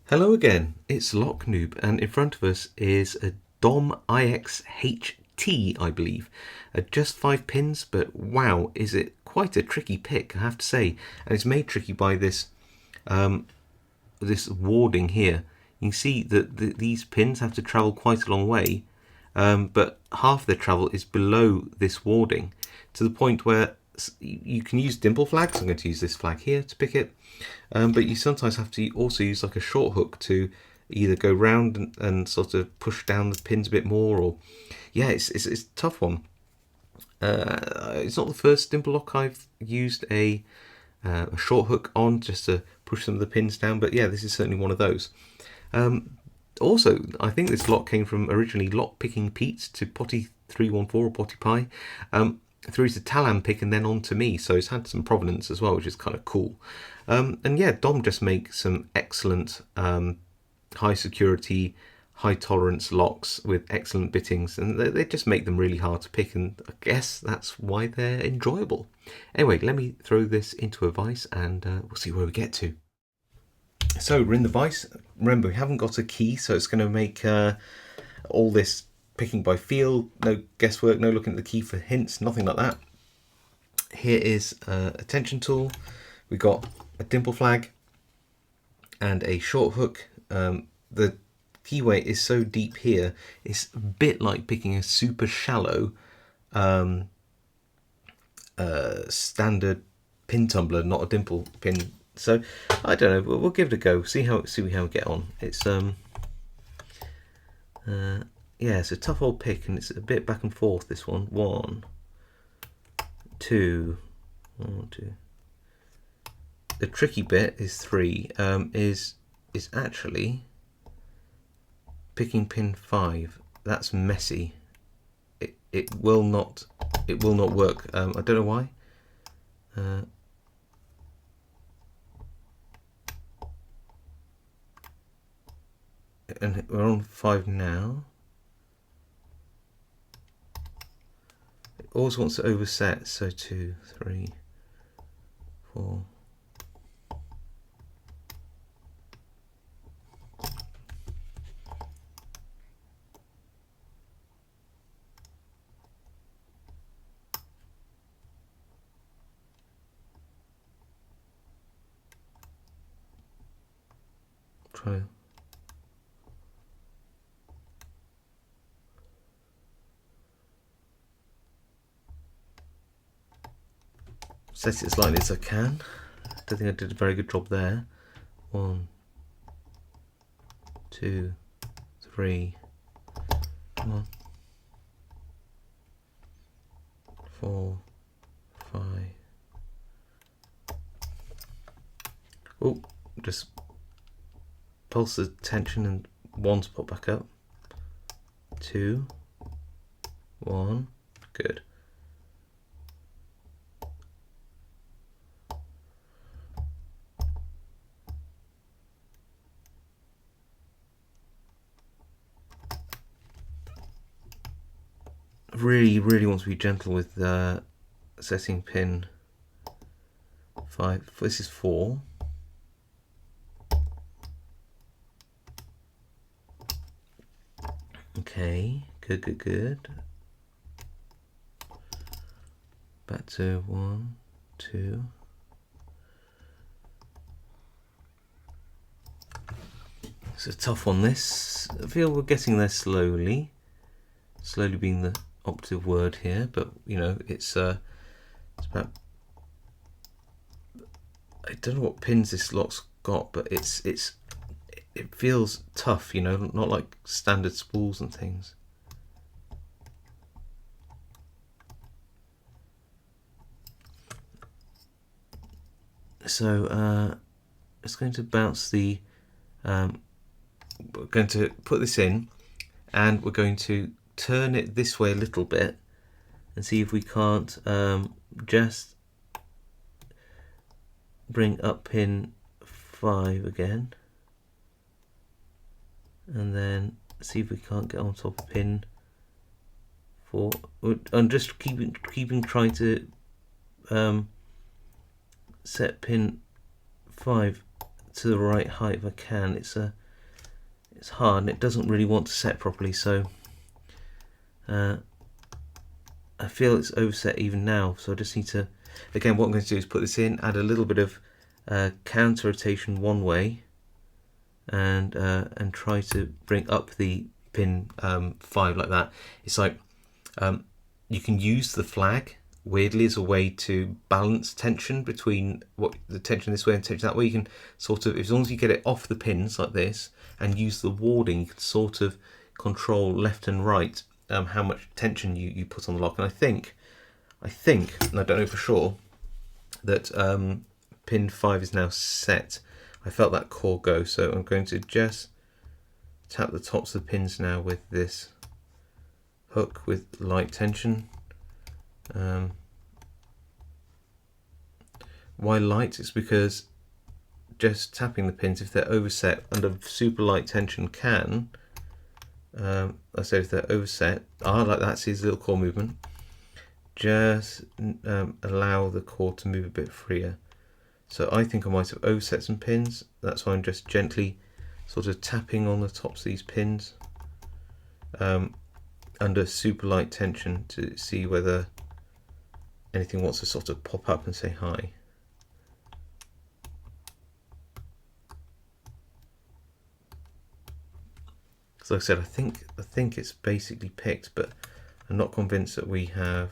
Hello again, it's Lock Noob, and in front of us is a Dom IX-HT, I believe. Just 5 pins, but wow, is it quite a tricky pick, I have to say. And it's made tricky by this this warding here. You can see that these pins have to travel quite a long way, but half their travel is below this warding, to the point where you can use Dimple flags. I'm going to use this flag here to pick it, but you sometimes have to also use like a short hook to either go round and sort of push down the pins a bit more, or yeah, it's a tough one. It's not the first Dimple lock I've used a short hook on just to push some of the pins down, but yeah, this is certainly one of those. Also, I think this lock came from originally Lockpicking Pete to Potty 314 or Potty Pie, through to Talan Pick and then on to me, so it's had some provenance as well, which is kind of cool. And yeah, Dom just makes some excellent high security, high tolerance locks with excellent bittings, and they just make them really hard to pick, and I guess that's why they're enjoyable. Anyway, let me throw this into a vise and we'll see where we get to. So we're in the vise. Remember, we haven't got a key, so it's going to make all this picking by feel, no guesswork, no looking at the key for hints, nothing like that. Here is a tension tool. We've got a Dimple flag and a short hook. The keyway is so deep here, it's a bit like picking a super shallow standard pin tumbler, not a Dimple pin. So I don't know. We'll give it a go. See how we get on. It's yeah, it's a tough old pick, and it's a bit back and forth. This one, 1, 2, 1, 2. The tricky bit is 3. Is actually picking pin 5. That's messy. It will not work. I don't know why. And we're on 5 now. It always wants to overset, so 2, 3, 4. Try. Set it as lightly as I can. Don't think I did a very good job there. 1, 2, 3. Come on. 4, 5. Oh, just pulse the tension and 1 to pop back up. 2, 1. Good. Really want to be gentle with setting pin 5. This is 4. Okay, good. Back to 1, 2. It's a tough one, this. I feel we're getting there slowly. Slowly being the operative word here, but you know, it's about, I don't know what pins this lock's got, but it feels tough, you know, not like standard spools and things. So it's going to bounce the we're going to put this in, and we're going to turn it this way a little bit and see if we can't just bring up pin 5 again, and then see if we can't get on top of pin 4. I'm just keeping trying to set pin 5 to the right height if I can. It's hard and it doesn't really want to set properly, so I feel it's overset even now, so I just need to, again, what I'm going to do is put this in, add a little bit of counter rotation one way, and try to bring up the pin 5 like that. It's like you can use the flag weirdly as a way to balance tension between what the tension this way and tension that way. You can sort of, as long as you get it off the pins like this and use the warding, you can sort of control left and right how much tension you put on the lock. And I think, and I don't know for sure, that pin 5 is now set. I felt that core go, so I'm going to just tap the tops of the pins now with this hook with light tension. Why light? It's because just tapping the pins, if they're overset under super light tension, can I said if they're overset, like that, see this little core movement, just allow the core to move a bit freer. So I think I might have overset some pins, that's why I'm just gently sort of tapping on the tops of these pins under super light tension to see whether anything wants to sort of pop up and say hi. So like I said, I think it's basically picked, but I'm not convinced that we have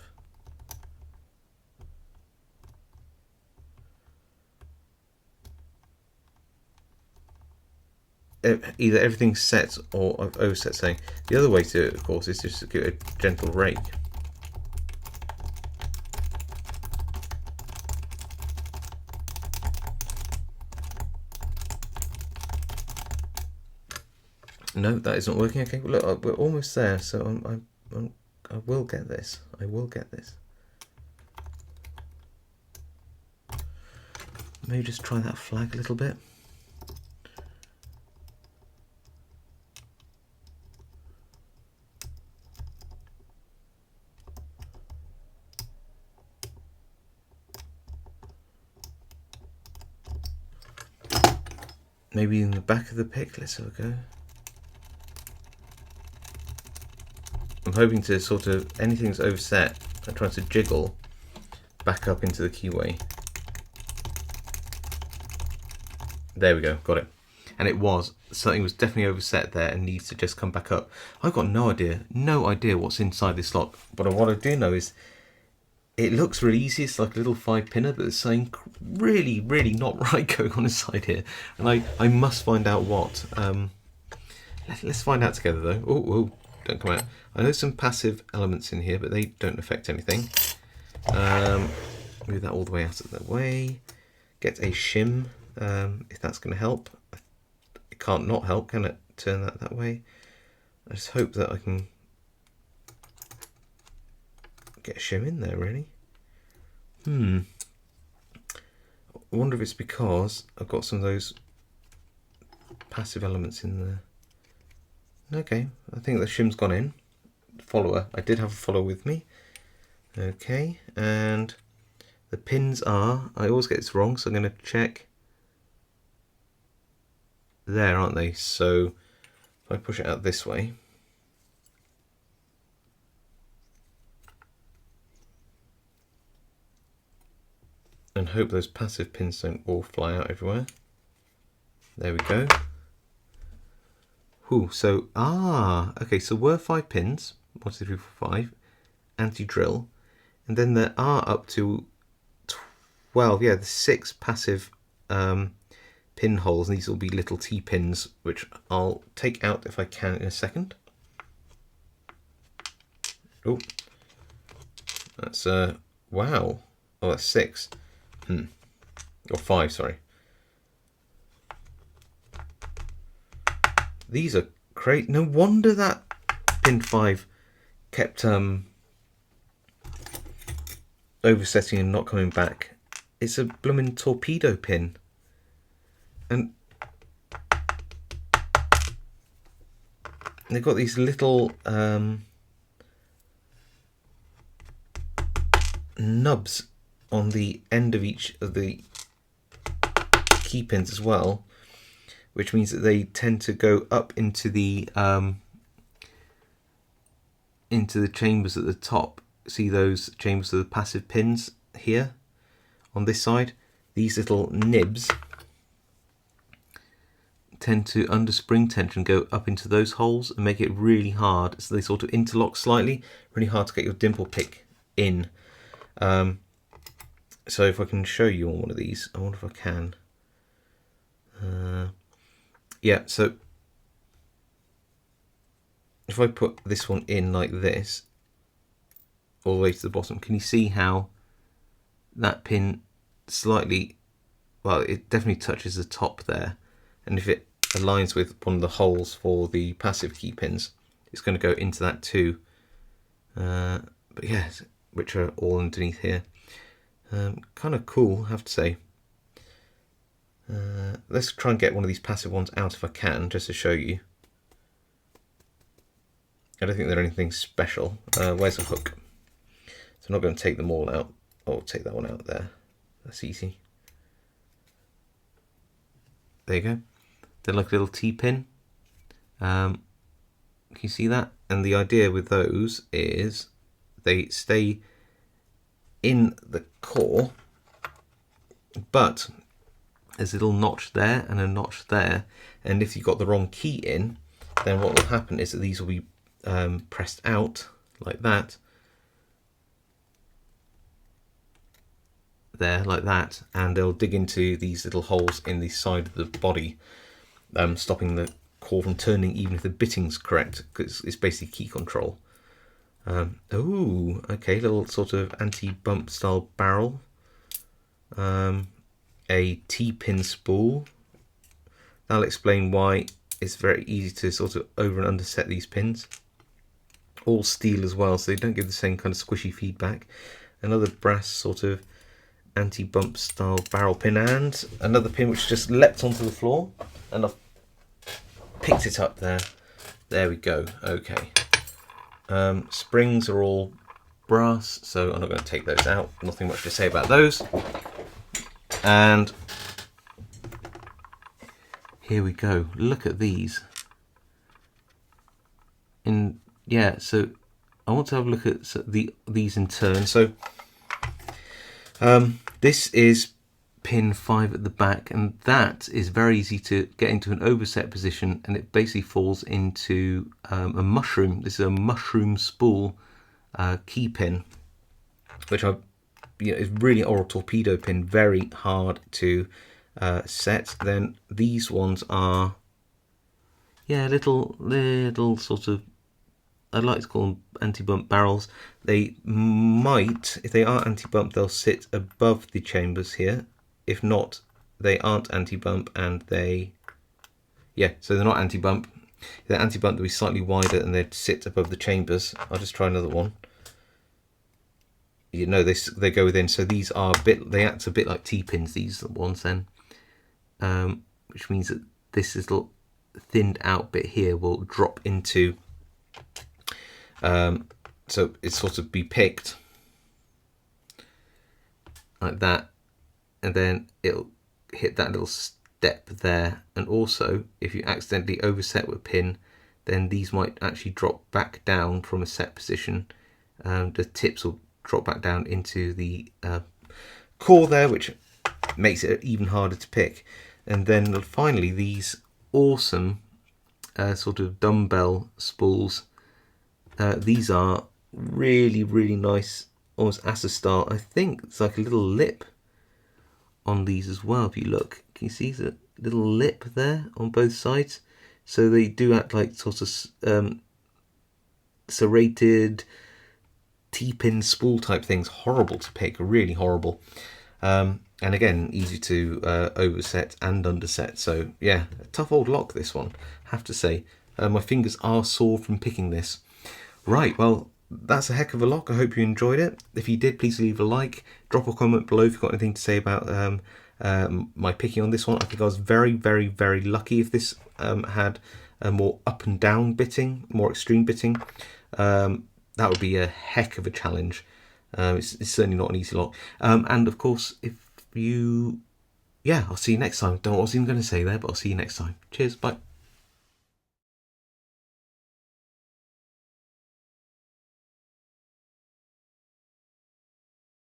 either everything's set or I've overset something. The other way to do it, of course, is just to give it a gentle rake. No, that isn't working. Okay, well, look, we're almost there, so I will get this. I will get this. Maybe just try that flag a little bit. Maybe in the back of the pick. Let's have a go. I'm hoping to sort of, anything's overset, I'm trying to jiggle back up into the keyway. There we go, got it. And it was, something was definitely overset there and needs to just come back up. I've got no idea what's inside this lock, but what I do know is it looks really easy. It's like a little 5-pinner, but there's something really, really not right going on inside here. And I must find out what. Let's find out together though. Oh, don't come out. I know some passive elements in here, but they don't affect anything. Move that all the way out of the way. Get a shim, if that's going to help. It can't not help, can it? Turn that way. I just hope that I can get a shim in there, really. I wonder if it's because I've got some of those passive elements in there. Okay, I think the shim's gone in. Follower, I did have a follower with me. Okay, and the pins are, I always get this wrong, so I'm going to check. There, aren't they? So if I push it out this way, and hope those passive pins don't all fly out everywhere. There we go. Ooh, so, okay, so we're 5 pins, 1, 2, 3, 4, 5, anti-drill, and then there are up to 12, yeah, the 6 passive pin holes, and these will be little T-pins, which I'll take out if I can in a second. Oh, that's, wow, oh, that's 6, or 5, sorry. These are great. No wonder that pin 5 kept oversetting and not coming back. It's a blooming torpedo pin. And they've got these little nubs on the end of each of the key pins as well, which means that they tend to go up into the chambers at the top. See those chambers of the passive pins here on this side? These little nibs tend to, under spring tension, go up into those holes and make it really hard. So they sort of interlock slightly, really hard to get your dimple pick in. So if I can show you on one of these, I wonder if I can. Yeah, so if I put this one in like this, all the way to the bottom, can you see how that pin slightly, well, it definitely touches the top there, and if it aligns with one of the holes for the passive key pins, it's going to go into that too. But yeah, which are all underneath here. Kind of cool, I have to say. Let's try and get one of these passive ones out if I can, just to show you. I don't think they're anything special. Where's the hook? So I'm not going to take them all out. I'll take that one out there. That's easy. There you go. They're like a little T-pin. Can you see that? And the idea with those is they stay in the core, but there's a little notch there and a notch there. And if you've got the wrong key in, then what will happen is that these will be pressed out like that. There, like that, and they'll dig into these little holes in the side of the body, stopping the core from turning even if the bitting's correct, because it's basically key control. Oh, okay, little sort of anti-bump style barrel, a T-pin spool. That'll explain why it's very easy to sort of over and underset these pins. All steel as well, so they don't give the same kind of squishy feedback. Another brass sort of anti-bump style barrel pin, and another pin which just leapt onto the floor, and I've picked it up there. There we go. Okay. Springs are all brass, so I'm not going to take those out. Nothing much to say about those. And here we go. Look at these. Yeah, so I want to have a look at these in turn. So this is pin 5 at the back, and that is very easy to get into an overset position, and it basically falls into a mushroom. This is a mushroom spool key pin, which is really oral torpedo pin, very hard to set. Then these ones are, yeah, little sort of, I'd like to call them anti-bump barrels. They might, if they are anti-bump, they'll sit above the chambers here. If not, they aren't anti-bump, and they, yeah, so they're not anti-bump. If they're anti-bump, they'll be slightly wider and they'd sit above the chambers. I'll just try another one. You know, they go within. So these are a bit, they act a bit like T-pins, these ones then, which means that this little thinned out bit here will drop into, so it sort of be picked like that, and then it'll hit that little step there. And also, if you accidentally overset with a pin, then these might actually drop back down from a set position. The tips will drop back down into the core there, which makes it even harder to pick. And then finally, these awesome sort of dumbbell spools. These are really nice, almost Asa style. I think it's like a little lip on these as well. If you look, can you see the little lip there on both sides? So they do act like sort of serrated T-pin spool type things. Horrible to pick, really horrible. And again, easy to overset and underset. So yeah, a tough old lock, this one, have to say. My fingers are sore from picking this. Right, well, that's a heck of a lock. I hope you enjoyed it. If you did, please leave a like. Drop a comment below if you've got anything to say about my picking on this one. I think I was very lucky. If this had a more up and down bitting, more extreme bitting, that would be a heck of a challenge. It's certainly not an easy lock. And of course, if you yeah, I'll see you next time. Don't know what I was even going to say there, but I'll see you next time. Cheers, bye.